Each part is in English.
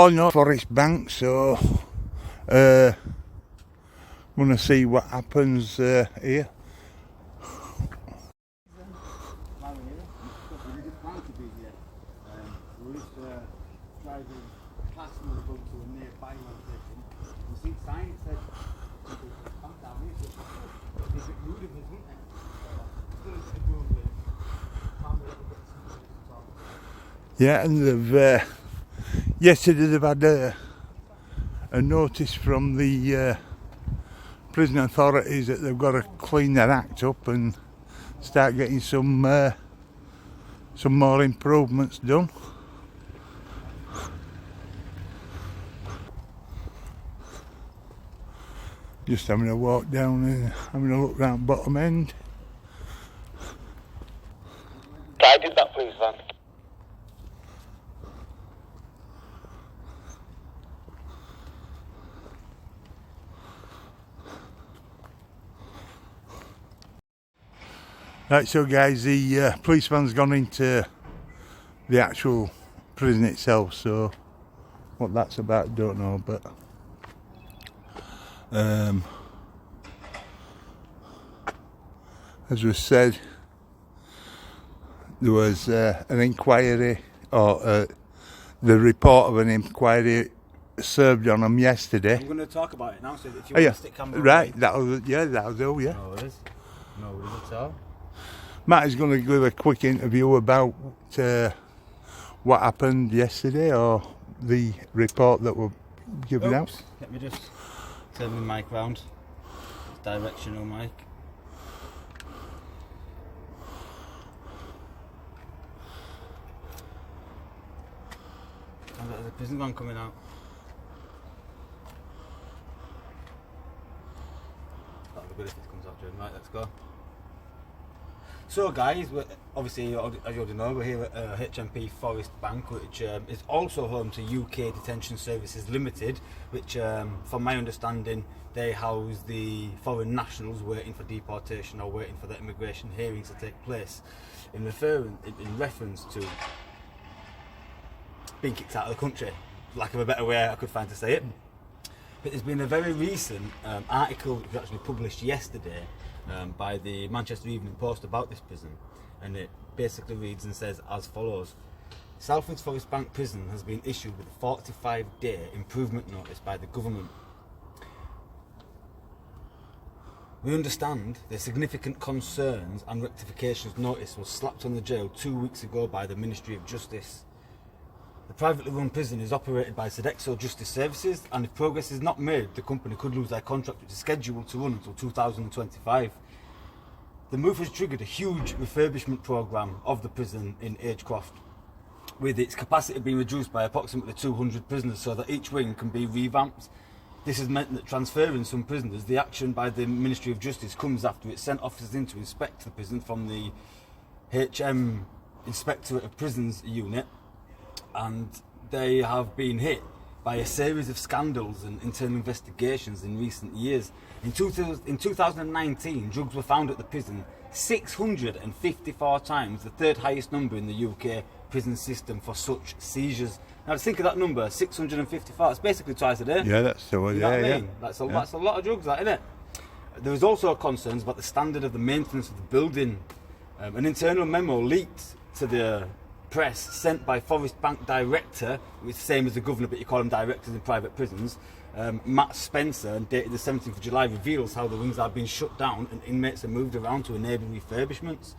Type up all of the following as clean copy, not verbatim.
all know Forest Bank, so I'm going to see what happens here. Yeah, and they've yesterday they've had a notice from the prison authorities that they've got to clean their act up and start getting some more improvements done. Just having a walk down and having a look round bottom end. I did that, please, Van. Right, so guys, the policeman's gone into the actual prison itself, so what that's about I don't know, but as was said, there was an inquiry, or the report of an inquiry served on them yesterday. I'm going to talk about it now, so if you want to stick camera right, away. that'll do, yeah. No worries at all. Matt is going to give a quick interview about what happened yesterday, or the report that were given out. Let me just turn my mic round. Directional mic. And there's a prison van coming out. That'll be good if it comes out during. Right, let's go. So guys, obviously, as you already know, we're here at HMP Forest Bank, which is also home to UK Detention Services Limited, which, from my understanding, they house the foreign nationals waiting for deportation or waiting for their immigration hearings to take place, in reference to being kicked out of the country, lack of a better way I could find to say it. But there's been a very recent article which was actually published yesterday by the Manchester Evening Post about this prison, and it basically reads and says as follows: Salford's Forest Bank Prison has been issued with a 45-day improvement notice by the government. We understand the significant concerns and rectifications notice was slapped on the jail 2 weeks ago by the Ministry of Justice. The privately run prison is operated by Sodexo Justice Services, and if progress is not made, the company could lose their contract, which is scheduled to run until 2025. The move has triggered a huge refurbishment programme of the prison in Agecroft, with its capacity being reduced by approximately 200 prisoners so that each wing can be revamped. This has meant that transferring some prisoners, the action by the Ministry of Justice comes after it sent officers in to inspect the prison from the HM Inspectorate of Prisons unit, and they have been hit by a series of scandals and internal investigations in recent years. In 2019, drugs were found at the prison 654 times, the third highest number in the UK prison system for such seizures. Now, think of that number, 654. It's basically twice a day. Yeah, that's so. You know what I mean? That's a lot of drugs, that, isn't it? There was also concerns about the standard of the maintenance of the building. An internal memo leaked to the press sent by Forest Bank director, which is the same as the governor, but you call them directors in private prisons, Matt Spencer, and dated the 17th of July, reveals how the wings are being shut down and inmates are moved around to enable refurbishments.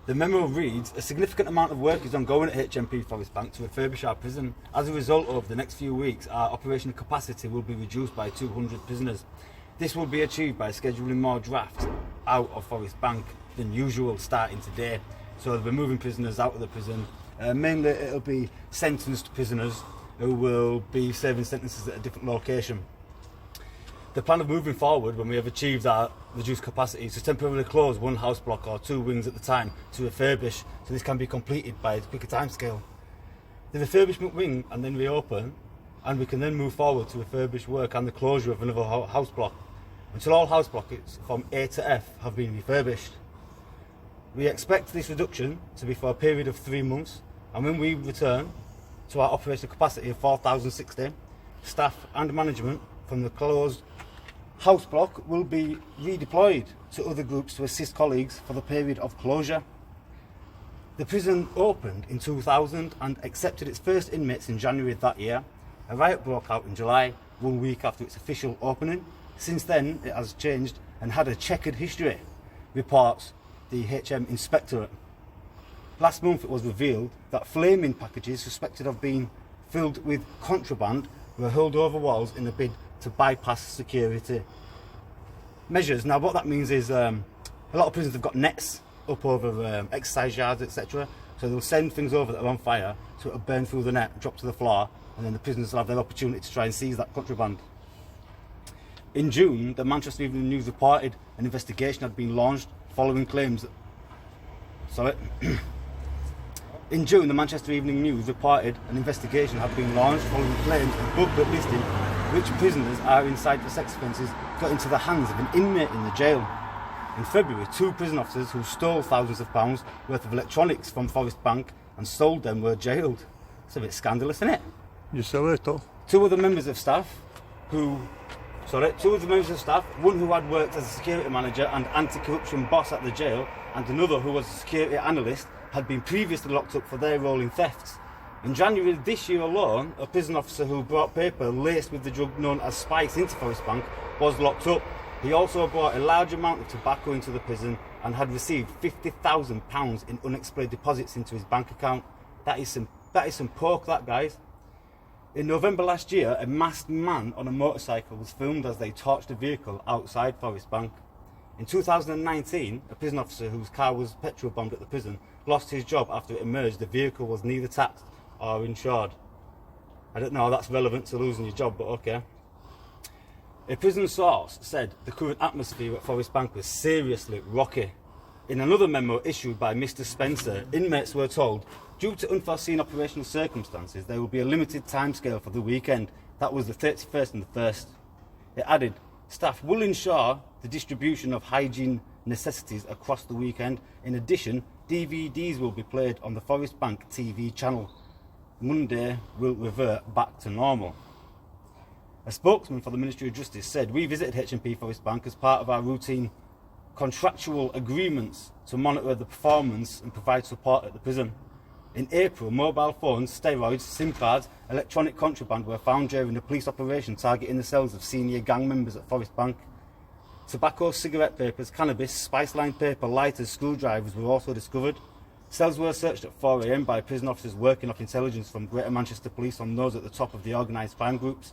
The memo reads: a significant amount of work is ongoing at HMP Forest Bank to refurbish our prison. As a result, over the next few weeks, our operational capacity will be reduced by 200 prisoners. This will be achieved by scheduling more drafts out of Forest Bank than usual starting today. So they'll be moving prisoners out of the prison. Mainly it'll be sentenced prisoners who will be serving sentences at a different location. The plan of moving forward, when we have achieved our reduced capacity, is to temporarily close one house block or two wings at the time to refurbish, so this can be completed by a quicker timescale. The refurbishment wing and then reopen, and we can then move forward to refurbish work and the closure of another house block, until all house blocks from A to F have been refurbished. We expect this reduction to be for a period of 3 months, and when we return, to our operational capacity of 4,060. Staff and management from the closed house block will be redeployed to other groups to assist colleagues for the period of closure. The prison opened in 2000 and accepted its first inmates in January that year. A riot broke out in July, 1 week after its official opening. Since then, it has changed and had a checkered history, reports the HM Inspectorate. Last month it was revealed that flaming packages suspected of being filled with contraband were hurled over walls in a bid to bypass security measures. Now what that means is a lot of prisons have got nets up over exercise yards, etc. So they'll send things over that are on fire, so it'll burn through the net, drop to the floor, and then the prisoners will have their opportunity to try and seize that contraband. In June, the Manchester Evening News reported an investigation had been launched following claims that... In June, the Manchester Evening News reported an investigation had been launched following claims of booklet listing which prisoners are inside for sex offences got into the hands of an inmate in the jail. In February, 2 prison officers who stole thousands of pounds worth of electronics from Forest Bank and sold them were jailed. It's a bit scandalous, isn't it? Just a little. Two other members of staff, one who had worked as a security manager and anti-corruption boss at the jail, and another who was a security analyst, had been previously locked up for their role in thefts. In January this year alone, a prison officer who brought paper laced with the drug known as spice into Forest Bank was locked up. He also brought a large amount of tobacco into the prison and had received £50,000 in unexplained deposits into his bank account. That is some pork, that, guys. In November last year, a masked man on a motorcycle was filmed as they torched a vehicle outside Forest Bank. In 2019, a prison officer whose car was petrol bombed at the prison lost his job after it emerged the vehicle was neither taxed or insured. I don't know how that's relevant to losing your job, but okay. A prison source said the current atmosphere at Forest Bank was seriously rocky. In another memo issued by Mr. Spencer, inmates were told, due to unforeseen operational circumstances, there will be a limited timescale for the weekend. That was the 31st and the 1st. It added, staff will ensure the distribution of hygiene necessities across the weekend. In addition, DVDs will be played on the Forest Bank TV channel. Monday will revert back to normal. A spokesman for the Ministry of Justice said, we visited HMP Forest Bank as part of our routine contractual agreements to monitor the performance and provide support at the prison. In April, mobile phones, steroids, SIM cards, electronic contraband were found during a police operation targeting the cells of senior gang members at Forest Bank. Tobacco, cigarette papers, cannabis, spice-lined paper, lighters, screwdrivers were also discovered. Cells were searched at 4 AM by prison officers working off intelligence from Greater Manchester Police on those at the top of the organised crime groups.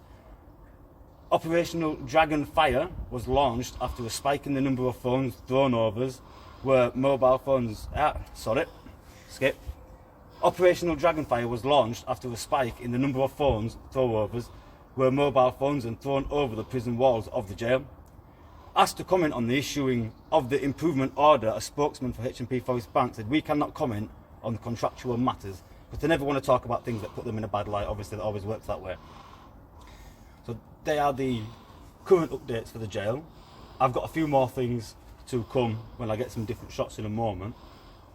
Operational Dragon Fire was launched after a spike in the number of phones thrown overs where mobile phones... Operational Dragonfire was launched after a spike in the number of phones throwovers were mobile phones and thrown over the prison walls of the jail. Asked to comment on the issuing of the improvement order, a spokesman for HMP Forest Bank said, we cannot comment on contractual matters, but they never want to talk about things that put them in a bad light. Obviously, that always works that way. So they are the current updates for the jail. I've got a few more things to come when I get some different shots in a moment,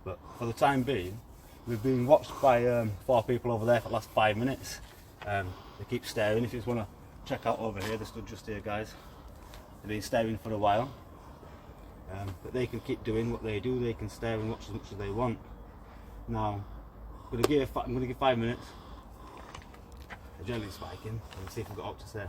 but for the time being, we've been watched by 4 people over there for the last 5 minutes. They keep staring. If you just want to check out over here, they stood just here, guys. They've been staring for a while, but they can keep doing what they do. They can stare and watch as much as they want. Now, I'm going to give 5 minutes. The jelly's spiking, and see if we've got up to say.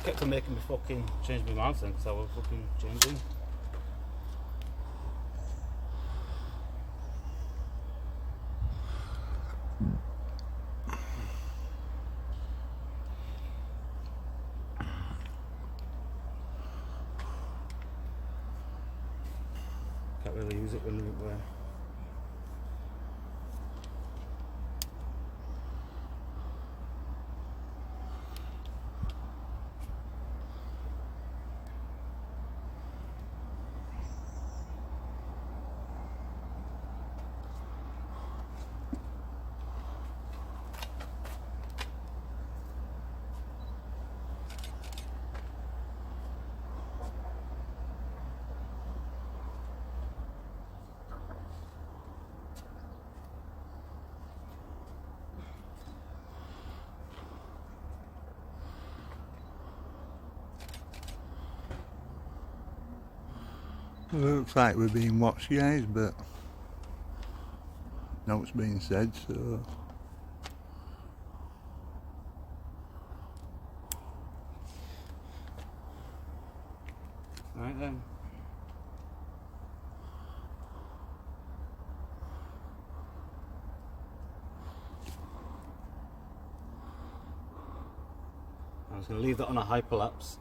Kept on making me fucking change my mouth then, because I was fucking changing. Can't really use it when we're... It looks like we're being watched, guys, but no, it's being said, so. Right then. I was going to leave that on a hyperlapse.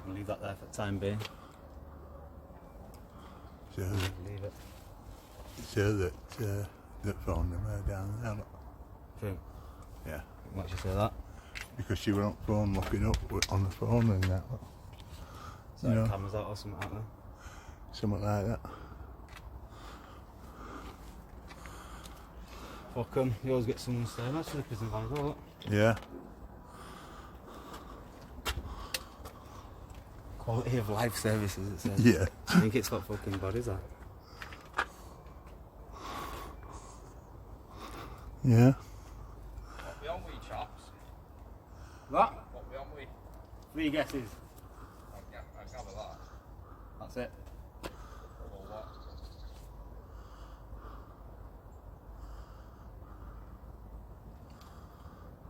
I'll leave that there for the time being. So, Leave it. so that phone number down there, look. True. Yeah, Why should you say that? because she went up phone looking up on the phone and that, look. So No. cameras out or something like that. Something like that. Fucking, you always get someone saying that's for the prison van as well. Look. Yeah. Quality of life services, it says. Yeah. I think it's got fucking bad, is that? Yeah. What we on with, chaps? What? What we on with? 3 guesses. I gather that. That's it. Or what?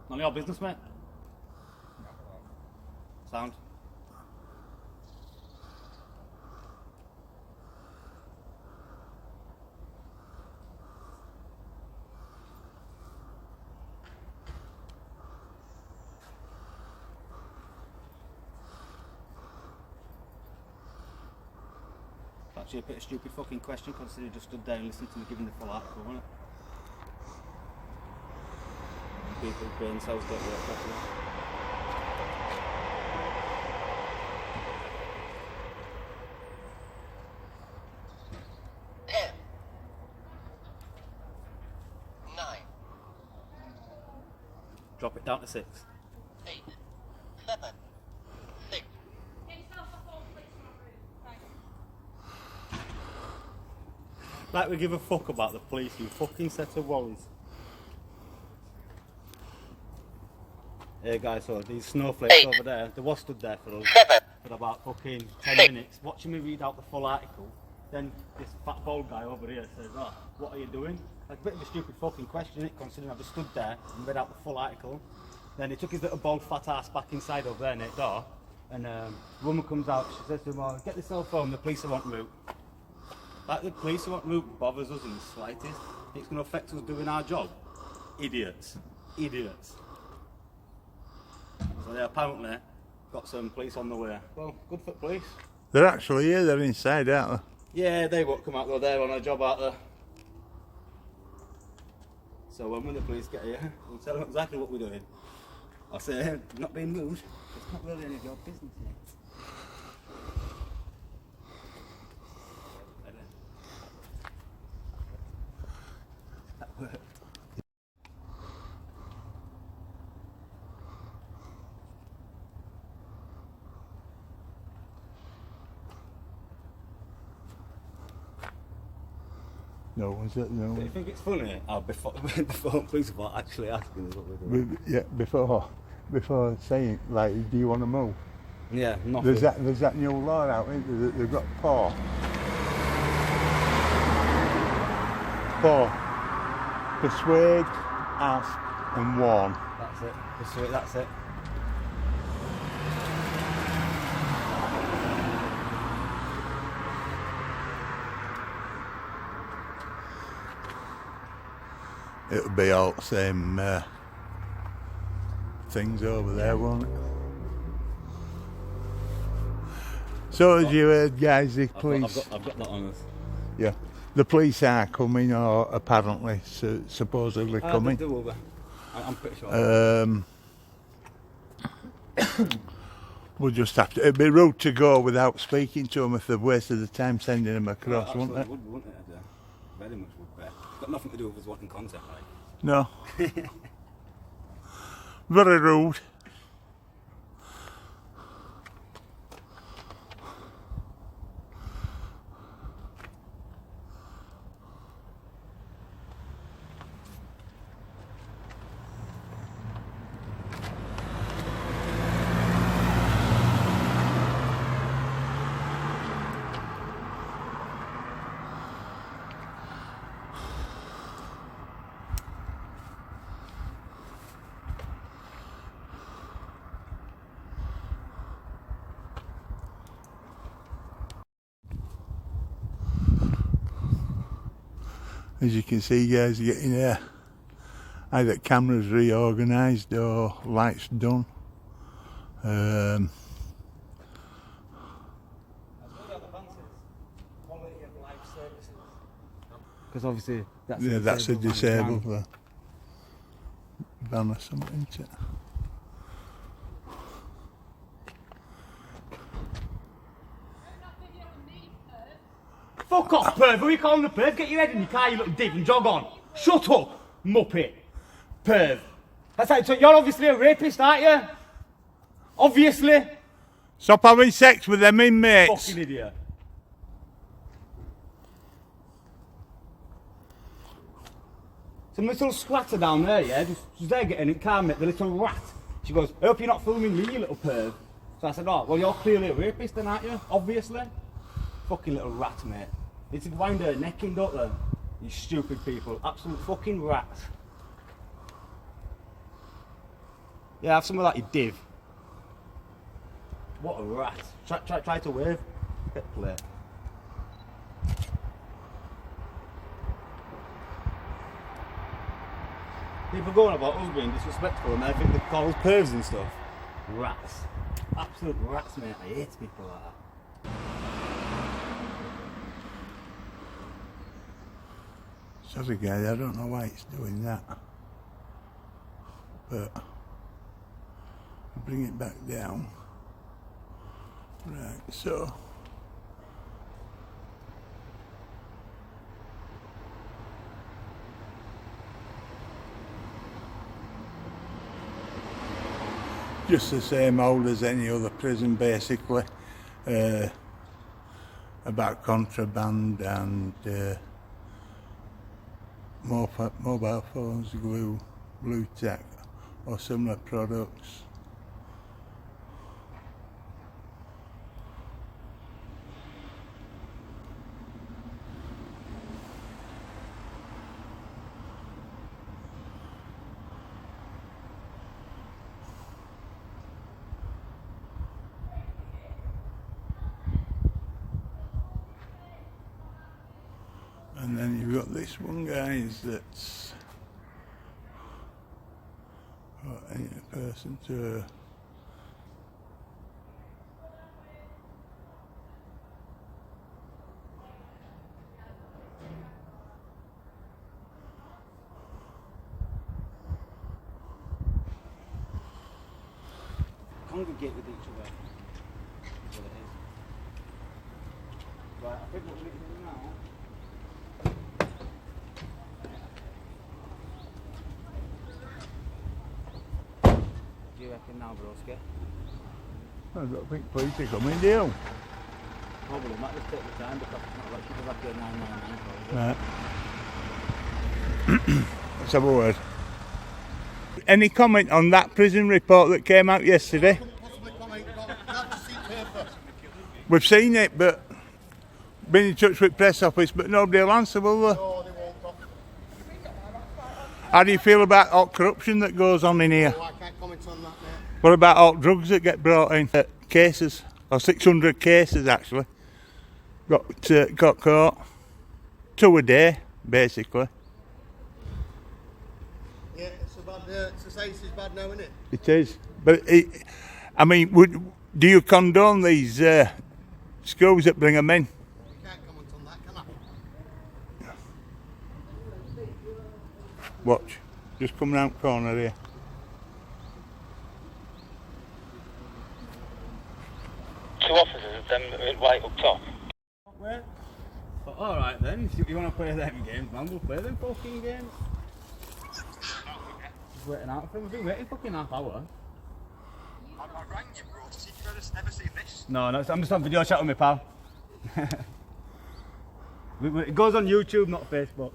None of your business, mate. Sound. Actually a bit of stupid fucking question considering you just stood there and listened to me giving the full article, wasn't it? People's brain cells don't work properly. Drop it down to 6. 8, 7, 6. Like we give a fuck about the police, you fucking set of wallies. Hey guys, so these snowflakes 8, over there, they was stood there for us 7. for about fucking 10 6. minutes, watching me read out the full article. Then this fat bald guy over here says, oh, what are you doing? Like a bit of a stupid fucking question, it, considering I've just stood there and read out the full article. Then he took his little bald fat ass back inside over there next door, and the woman comes out, she says to him, oh, get the cell phone, the police are en route. Like the police are en route bothers us in the slightest. It's going to affect us doing our job. Idiots. Idiots. So they apparently got some police on the way. Well, good for the police. They're actually here, they're inside, aren't Yeah, they won't come out though, they're on a job out there. So when the police get here, we'll tell them exactly what we're doing. I'll say, not being rude, it's not really any of your business yet. That worked. No one's at no Do you one. think it's funny how before police were actually asking us what we're doing? Yeah, before saying, like, do you want to move? Yeah, nothing. There's that new law out, isn't there, that they've got 4. 4. Persuade, ask and warn. That's it. Persuade, that's it. It'll be all the same things over there, won't it? So as you heard, guys, the police, I've got that on us. yeah, the police are coming, or apparently, supposedly coming. I'm pretty sure. We'll just have to. It'd be rude to go without speaking to them if they've wasted the time sending them across, Well, wouldn't it? absolutely wouldn't it? Very much would be. It's got nothing to do with us wanting content, like. No. Very rude. As you can see, guys, getting either cameras reorganised or lights done. Because obviously that's Yeah, that's a disabled van. van or something, isn't it? Fuck off, perv. Who are you calling a perv? Get your head in your car, you little div, and jog on. Shut up, muppet. Perv. That's like, so you're obviously a rapist, aren't you? Obviously. Stop having sex with them inmates. Fucking idiot. Some little squatter down there, yeah, just there getting in the car, mate, the little rat. She goes, I hope you're not filming me, you little perv. So I said, oh, well, you're clearly a rapist then, aren't you? Obviously. Fucking little rat, mate. They need to wind her neck in, don't they? You stupid people. Absolute fucking rats. Yeah, have some of that, you div. What a rat. Try to wave. Get play. People going about us being disrespectful and I think they call us pervs and stuff. Rats. Absolute rats, mate. I hate people like that. Sorry guys, I don't know why it's doing that. But I'll bring it back down. Right, so just the same old as any other prison basically. About contraband and mobile phones, glue, blue tack or similar products. And then you've got this one, guys, that's any person to Congregate with each other. That's what it is. Right, I think what we need to do now. What do you reckon now, broski? I don't think police are coming, do you? Probably might just take the time because it's not like people have to 999 for it. Right. Let's have a word. Any comment on that prison report that came out yesterday? We've seen it, but been in touch with press office, but nobody will answer, will they? No, they won't talk. How do you feel about all corruption that goes on in here? Oh, I can't comment on that, mate. What about all drugs that get brought in? Cases, or 600 cases actually, got caught. 2 a day, basically. Yeah, it's a bad, society's bad now, isn't it? It is. But, I mean, do you condone these schools that bring them in? You can't comment on that, can I? Watch. Just come round the corner here. two officers, them in white up top. Where? But alright then, if you want to play them games, man, we'll play them fucking games. Just waiting out for them. We've been waiting fucking half hour. I rang you, bro, to see if you've ever seen this. No, I'm just on video chat with my pal. It goes on YouTube, not Facebook.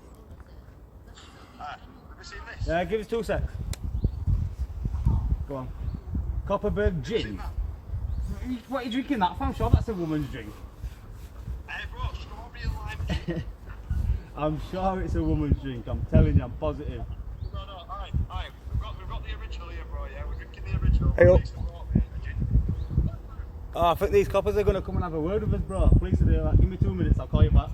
Have you seen this? Yeah, give us 2 secs. Go on. Copperberg gin. What are you drinking that from? I'm sure that's a woman's drink. Hey, bro, strawberry lime. I'm sure it's a woman's drink, I'm telling you, I'm positive. No, aye. We've got the original here, bro, yeah? We're drinking the original. Hey, up. It's strawberry, the gin. Oh, I think these coppers are going to come and have a word with us, bro. Please do that. Give me 2 minutes, I'll call you back.